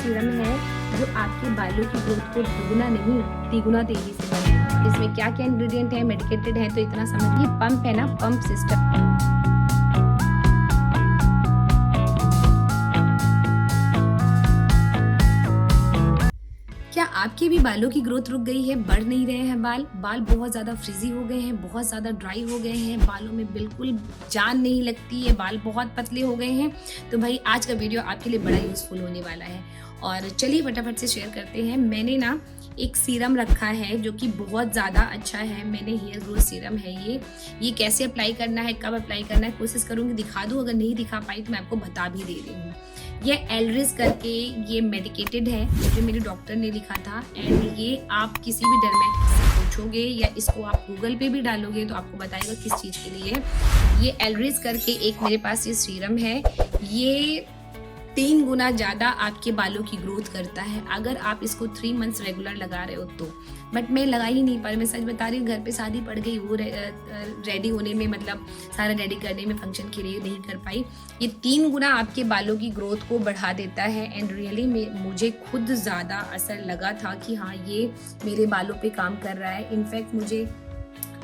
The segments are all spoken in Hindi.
सीरम है जो आपके बालों की ग्रोथ को दुगना नहीं तिगुना तेजी से बढ़ाएगा। इसमें क्या क्या इंग्रेडिएंट है, मेडिकेटेड है तो इतना समझिए। पंप है ना, पंप सिस्टम। क्या आपके भी बालों की ग्रोथ रुक गई है, बढ़ नहीं रहे हैं बाल बहुत ज़्यादा फ्रिजी हो गए हैं, बहुत ज़्यादा ड्राई हो गए हैं, बालों में बिल्कुल जान नहीं लगती है, बाल बहुत पतले हो गए हैं? तो भाई आज का वीडियो आपके लिए बड़ा यूज़फुल होने वाला है। और चलिए फटाफट से शेयर करते हैं। मैंने ना एक सीरम रखा है जो कि बहुत ज़्यादा अच्छा है। मैंने हेयर ग्रोथ सीरम है ये कैसे अप्लाई करना है, कब अप्लाई करना है, कोशिश करूँगी दिखा दूँ। अगर नहीं दिखा पाई तो मैं आपको बता भी दे रही हूँ। ये एलरिस करके ये मेडिकेटेड है, मुझे मेरे डॉक्टर ने लिखा था। एंड ये आप किसी भी डर्मेटोलॉजिस्ट से पूछोगे या इसको आप गूगल पे भी डालोगे तो आपको बताएगा किस चीज़ के लिए। ये एलरिस करके एक मेरे पास ये सीरम है। ये 3 गुना ज़्यादा आपके बालों की ग्रोथ करता है अगर आप इसको 3 मंथ्स रेगुलर लगा रहे हो तो। बट मैं लगा ही नहीं पाई, मैं सच बता रही हूँ। घर पे शादी पड़ गई, वो रेडी होने में, मतलब सारा रेडी करने में, फंक्शन के लिए नहीं कर पाई। ये 3 गुना आपके बालों की ग्रोथ को बढ़ा देता है। एंड रियली मुझे खुद ज़्यादा असर लगा था कि हाँ ये मेरे बालों पे काम कर रहा है। इनफैक्ट मुझे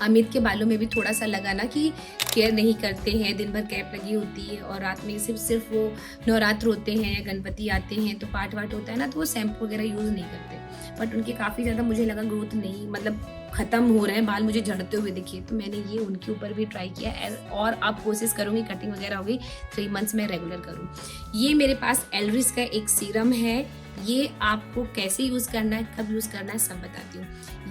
अमित के बालों में भी थोड़ा सा लगा ना कि केयर नहीं करते हैं, दिन भर कैप लगी होती है और रात में सिर्फ वो नवरात्र होते हैं या गणपति आते हैं तो पाठ वाट होता है ना, तो वो शैम्पू वगैरह यूज़ नहीं करते। बट उनके काफ़ी ज़्यादा मुझे लगा ग्रोथ नहीं, मतलब ख़त्म हो रहे हैं बाल, मुझे झड़ते हुए दिखे। तो मैंने ये उनके ऊपर भी ट्राई किया और अब कोशिश करूँगी, कटिंग वगैरह होगी 3 मंथ्स में रेगुलर करूँ। ये मेरे पास एलरिस का एक सीरम है। ये आपको कैसे यूज़ करना है, कब यूज़ करना है, सब बताती हूँ।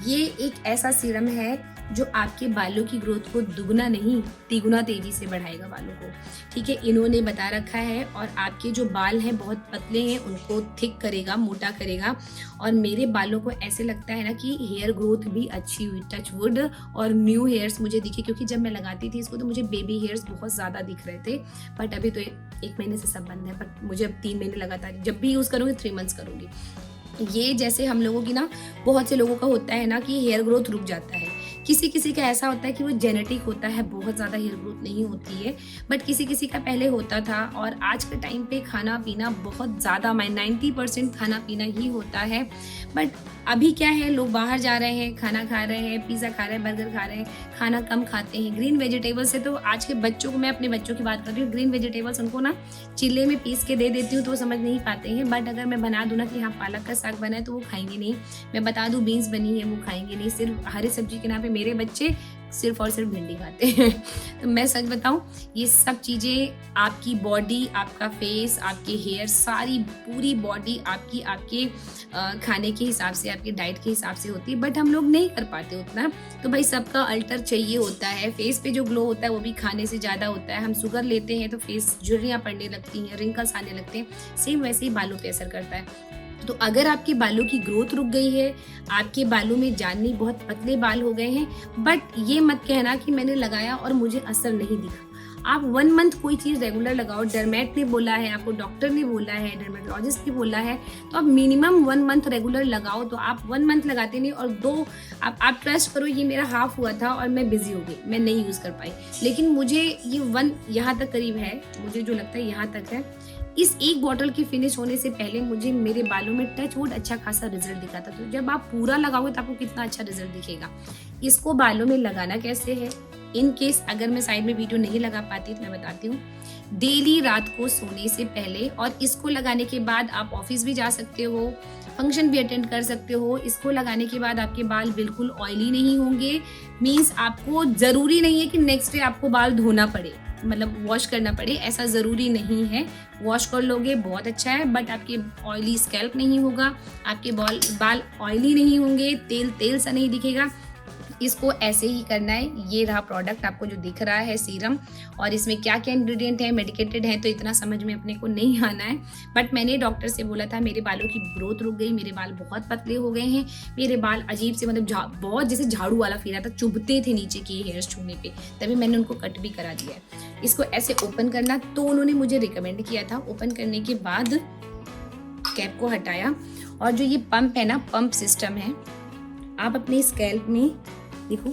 ये एक ऐसा सीरम है जो आपके बालों की ग्रोथ को दुगना नहीं तिगुना तेजी से बढ़ाएगा बालों को। ठीक है, इन्होंने बता रखा है। और आपके जो बाल हैं बहुत पतले हैं उनको थिक करेगा, मोटा करेगा। और मेरे बालों को ऐसे लगता है ना कि हेयर ग्रोथ भी अच्छी हुई, टच वुड, और न्यू हेयर्स मुझे दिखे। क्योंकि जब मैं लगाती थी इसको तो मुझे बेबी हेयर्स बहुत ज़्यादा दिख रहे थे। बट अभी तो 1 महीने से सब बंद है। बट मुझे अब 3 महीने लगातार, जब भी यूज़ करूँगी 3 मंथ्स करूँगी। ये जैसे हम लोगों की ना, बहुत से लोगों का होता है ना कि हेयर ग्रोथ रुक जाता है। किसी किसी का ऐसा होता है कि वो जेनेटिक होता है, बहुत ज़्यादा हेयर ग्रोथ नहीं होती है। बट किसी किसी का पहले होता था। और आज के टाइम पे खाना पीना बहुत ज़्यादा 90% खाना पीना ही होता है। बट अभी क्या है, लोग बाहर जा रहे हैं, खाना खा रहे हैं, पिज़्ज़ा खा रहे हैं, बर्गर खा रहे हैं, खाना कम खाते हैं। ग्रीन वेजिटेबल्स से तो आज के बच्चों को, मैं अपने बच्चों की बात कर रही हूँ, ग्रीन वेजिटेबल्स उनको ना चिल्ले में पीस के दे देती हूँ तो वो समझ नहीं पाते हैं। बट अगर मैं बना दूँ ना कि हाँ पालक का साग बना है तो वो खाएंगे नहीं। मैं बता दूँ बीन्स बनी है, वो खाएंगे नहीं। सिर्फ हरी सब्जी के नाम पे मेरे बच्चे सिर्फ और सिर्फ भिंडी खाते हैं। तो मैं सच बताऊं, ये सब चीज़ें आपकी बॉडी, आपका फेस, आपके हेयर, सारी पूरी बॉडी आपकी आपके खाने के हिसाब से, आपकी डाइट के हिसाब से होती है। बट हम लोग नहीं कर पाते उतना। तो भाई सबका अल्टर चाहिए होता है। फेस पे जो ग्लो होता है वो भी खाने से ज़्यादा होता है। हम शुगर लेते हैं तो फेस झुर्रियाँ पड़ने लगती हैं, रिंकल्स आने लगते हैं। सेम वैसे ही बालों पे असर करता है। तो अगर आपके बालों की ग्रोथ रुक गई है, आपके बालों में जान नहीं, बहुत पतले बाल हो गए हैं, बट ये मत कहना कि मैंने लगाया और मुझे असर नहीं दिखा। आप 1 मंथ कोई चीज़ रेगुलर लगाओ। डर्मेट ने बोला है, आपको डॉक्टर ने बोला है, डर्मेटोलॉजिस्ट ने बोला है, तो आप मिनिमम 1 मंथ रेगुलर लगाओ। तो आप 1 मंथ लगाते नहीं और 2 आप ट्रस्ट करो, ये मेरा हाफ हुआ था और मैं बिजी हो गई, मैं नहीं यूज़ कर पाई। लेकिन मुझे ये 1 यहाँ तक करीब है, मुझे जो लगता है यहाँ तक है। इस एक बॉटल की फिनिश होने से पहले मुझे मेरे बालों में टच वुड अच्छा खासा रिजल्ट दिखा था। तो जब आप पूरा लगाओगे तो आपको कितना अच्छा रिजल्ट दिखेगा। इसको बालों में लगाना कैसे है, इन केस अगर मैं साइड में वीडियो नहीं लगा पाती तो मैं बताती हूँ। डेली रात को सोने से पहले, और इसको लगाने के बाद आप ऑफिस भी जा सकते हो, फंक्शन भी अटेंड कर सकते हो। इसको लगाने के बाद आपके बाल बिल्कुल ऑयली नहीं होंगे। मीन्स आपको ज़रूरी नहीं है कि नेक्स्ट डे आपको बाल धोना पड़े, मतलब वॉश करना पड़े, ऐसा ज़रूरी नहीं है। वॉश कर लोगे बहुत अच्छा है, बट आपके ऑयली स्कैल्प नहीं होगा, आपके बाल ऑयली नहीं होंगे, तेल तेल सा नहीं दिखेगा। इसको ऐसे ही करना है। ये रहा प्रोडक्ट आपको जो दिख रहा है सीरम। और इसमें क्या क्या इंग्रेडिएंट है, मेडिकेटेड है तो इतना समझ में अपने को नहीं आना है। बट मैंने डॉक्टर से बोला था मेरे बालों की ग्रोथ रुक गई, मेरे बाल बहुत पतले हो गए हैं, मेरे बाल अजीब से, मतलब बहुत जैसे झाड़ू वाला फील आता, चुभते थे नीचे के हेयर्स छूने पे। तभी मैंने उनको कट भी करा दिया है। इसको ऐसे ओपन करना, तो उन्होंने मुझे रिकमेंड किया था। ओपन करने के बाद कैप को हटाया, और जो ये पंप है ना, पंप सिस्टम है, आप अपने स्कैल्प में देखो,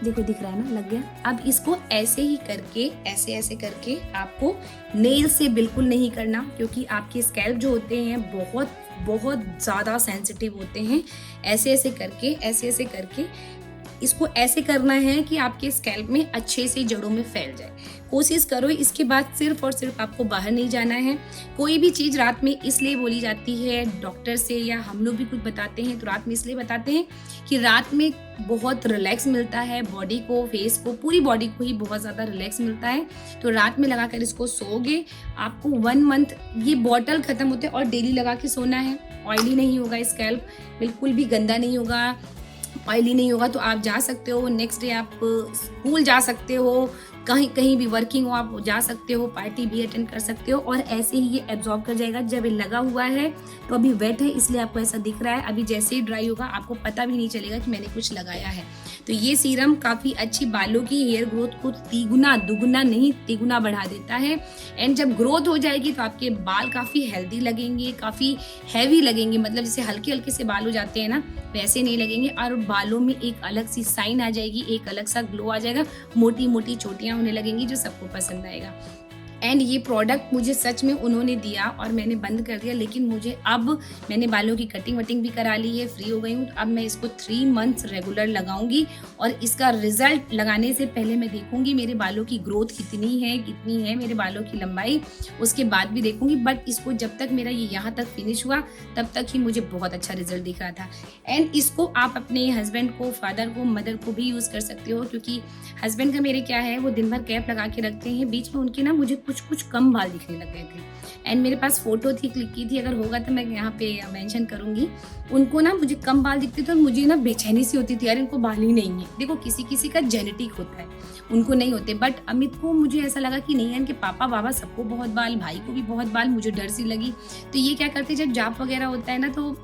देखो दिख रहा है ना, लग गया। अब इसको ऐसे ही करके, ऐसे ऐसे करके आपको नेल से बिल्कुल नहीं करना, क्योंकि आपके स्कैल्प जो होते हैं बहुत बहुत ज़्यादा सेंसिटिव होते हैं। ऐसे ऐसे करके, ऐसे ऐसे करके इसको ऐसे करना है कि आपके स्कैल्प में अच्छे से जड़ों में फैल जाए। कोशिश करो। इसके बाद सिर्फ और सिर्फ आपको बाहर नहीं जाना है। कोई भी चीज़ रात में इसलिए बोली जाती है डॉक्टर से, या हम लोग भी कुछ बताते हैं तो रात में इसलिए बताते हैं कि रात में बहुत रिलैक्स मिलता है बॉडी को, फेस को, पूरी बॉडी को ही बहुत ज़्यादा रिलैक्स मिलता है। तो रात में लगा कर इसको सोओगे, आपको 1 मंथ ये बॉटल खत्म होते और डेली लगा के सोना है। ऑयली नहीं होगा स्कैल्प, बिल्कुल भी गंदा नहीं होगा, ऑयली नहीं होगा। तो आप जा सकते हो, नेक्स्ट डे आप स्कूल जा सकते हो, कहीं कहीं भी वर्किंग हो आप जा सकते हो, पार्टी भी अटेंड कर सकते हो, और ऐसे ही ये एब्जॉर्ब कर जाएगा। जब ये लगा हुआ है तो अभी वेट है इसलिए आपको ऐसा दिख रहा है, अभी जैसे ही ड्राई होगा आपको पता भी नहीं चलेगा कि मैंने कुछ लगाया है। तो ये सीरम काफ़ी अच्छी बालों की हेयर ग्रोथ को तिगुना, दुगुना नहीं, तिगुना बढ़ा देता है। एंड जब ग्रोथ हो जाएगी तो आपके बाल काफ़ी हेल्दी लगेंगे, काफ़ी हैवी लगेंगे, मतलब जैसे हल्के हल्के से बाल हो जाते हैं ना, वैसे नहीं लगेंगे। और बालों में एक अलग सी साइन आ जाएगी, एक अलग सा ग्लो आ जाएगा, मोटी मोटी चोटियां होने लगेंगी, जो सबको पसंद आएगा। एंड ये प्रोडक्ट मुझे सच में उन्होंने दिया और मैंने बंद कर दिया, लेकिन मुझे अब मैंने बालों की कटिंग वटिंग भी करा ली है, फ्री हो गई हूँ। तो अब मैं इसको 3 मंथ्स रेगुलर लगाऊंगी, और इसका रिजल्ट लगाने से पहले मैं देखूंगी मेरे बालों की ग्रोथ कितनी है मेरे बालों की लंबाई, उसके बाद भी देखूंगी। बट इसको जब तक मेरा ये यहाँ तक फिनिश हुआ तब तक ही मुझे बहुत अच्छा रिजल्ट दिख रहा था। एंड इसको आप अपने हस्बैंड को, फादर को, मदर को भी यूज़ कर सकते हो, क्योंकि हस्बैंड का मेरे क्या है, वो दिन भर कैप लगा के रखते हैं, बीच में उनके ना मुझे कुछ कम बाल दिखने लग गए थे। एंड मेरे पास फोटो थी, क्लिक की थी, अगर होगा तो मैं यहाँ पे मेंशन करूंगी। उनको ना मुझे कम बाल दिखते थे और मुझे ना बेचैनी सी होती थी, यार इनको बाल ही नहीं है। देखो किसी किसी का जेनेटिक होता है, उनको नहीं होते, बट अमित को मुझे ऐसा लगा कि नहीं है, इनके पापा बाबा सबको बहुत बाल, भाई को भी बहुत बाल, मुझे डर सी लगी। तो ये क्या करते, जब जाप वगैरह होता है ना तो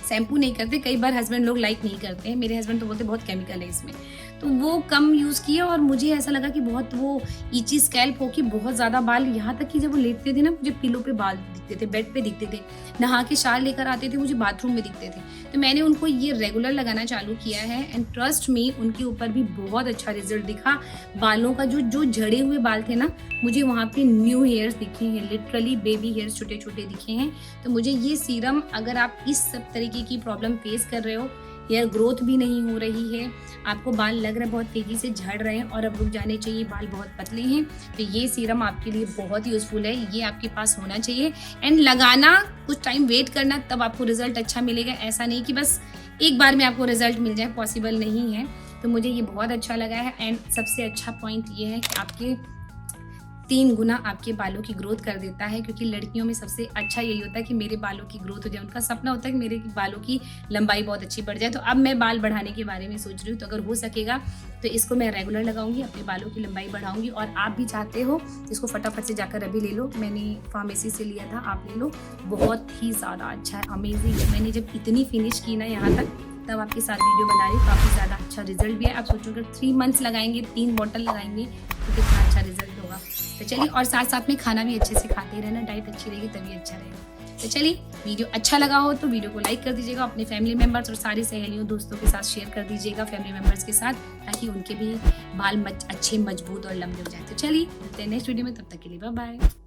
शैम्पू नहीं करते, कई बार हस्बैंड लोग लाइक नहीं करते हैं, मेरे हस्बैंड तो बोलते बहुत केमिकल है इसमें, तो वो कम यूज़ किया। और मुझे ऐसा लगा कि बहुत वो ईची स्कैल्प हो कि बहुत ज़्यादा बाल, यहाँ तक कि जब वो लेटते थे ना मुझे पिलो पे बाल दिखते थे, बेड पे दिखते थे, नहा के शार लेकर आते थे मुझे बाथरूम में दिखते थे। तो मैंने उनको ये रेगुलर लगाना चालू किया है, एंड ट्रस्ट मी उनके ऊपर भी बहुत अच्छा रिजल्ट दिखा। बालों का जो झड़े हुए बाल थे ना, मुझे वहाँ पे न्यू हेयर्स दिखे हैं, लिटरली बेबी हेयर्स छोटे छोटे दिखे हैं। तो मुझे ये सीरम, अगर आप इस सब तरीके की प्रॉब्लम फेस कर रहे हो, हेयर ग्रोथ भी नहीं हो रही है, आपको बाल लग रहा है बहुत तेज़ी से झड़ रहे हैं और अब रुक जाने चाहिए, बाल बहुत पतले हैं, तो ये सीरम आपके लिए बहुत यूज़फुल है, ये आपके पास होना चाहिए। एंड लगाना, कुछ टाइम वेट करना, तब आपको रिजल्ट अच्छा मिलेगा। ऐसा नहीं कि बस एक बार में आपको रिजल्ट मिल जाए, पॉसिबल नहीं है। तो मुझे ये बहुत अच्छा लगा है। एंड सबसे अच्छा पॉइंट ये है कि आपके 3 गुना आपके बालों की ग्रोथ कर देता है, क्योंकि लड़कियों में सबसे अच्छा यही होता है कि मेरे बालों की ग्रोथ हो जाए। उनका सपना होता है कि मेरे बालों की लंबाई बहुत अच्छी बढ़ जाए। तो अब मैं बाल बढ़ाने के बारे में सोच रही हूँ, तो अगर हो सकेगा तो इसको मैं रेगुलर लगाऊंगी, अपने बालों की लंबाई बढ़ाऊंगी। और आप भी चाहते हो इसको फटाफट से जाकर अभी ले लो, मैंने फार्मेसी से लिया था, आप ले लो, बहुत ही ज़्यादा अच्छा है, अमेजिंग है। मैंने जब इतनी फिनिश की ना यहाँ तक, तब आपके साथ वीडियो बना रही हूँ, काफ़ी ज़्यादा अच्छा रिजल्ट भी है। आप सोचो अगर 3 मंथ्स लगाएंगे, 3 बॉटल लगाएंगे तो कितना अच्छा रिजल्ट होगा। तो चलिए, और साथ साथ में खाना भी अच्छे से खाते रहना, डाइट अच्छी रहेगी तभी अच्छा रहेगा। तो चलिए, वीडियो अच्छा लगा हो तो वीडियो को लाइक कर दीजिएगा, अपने फैमिली मेम्बर्स और सारी सहेलियों दोस्तों के साथ शेयर कर दीजिएगा, फैमिली मेम्बर्स के साथ, ताकि उनके भी बाल अच्छे, मजबूत और लंबे हो जाए। तो चलिए मिलते हैं नेक्स्ट वीडियो में, तब तक के लिए बाय बाय।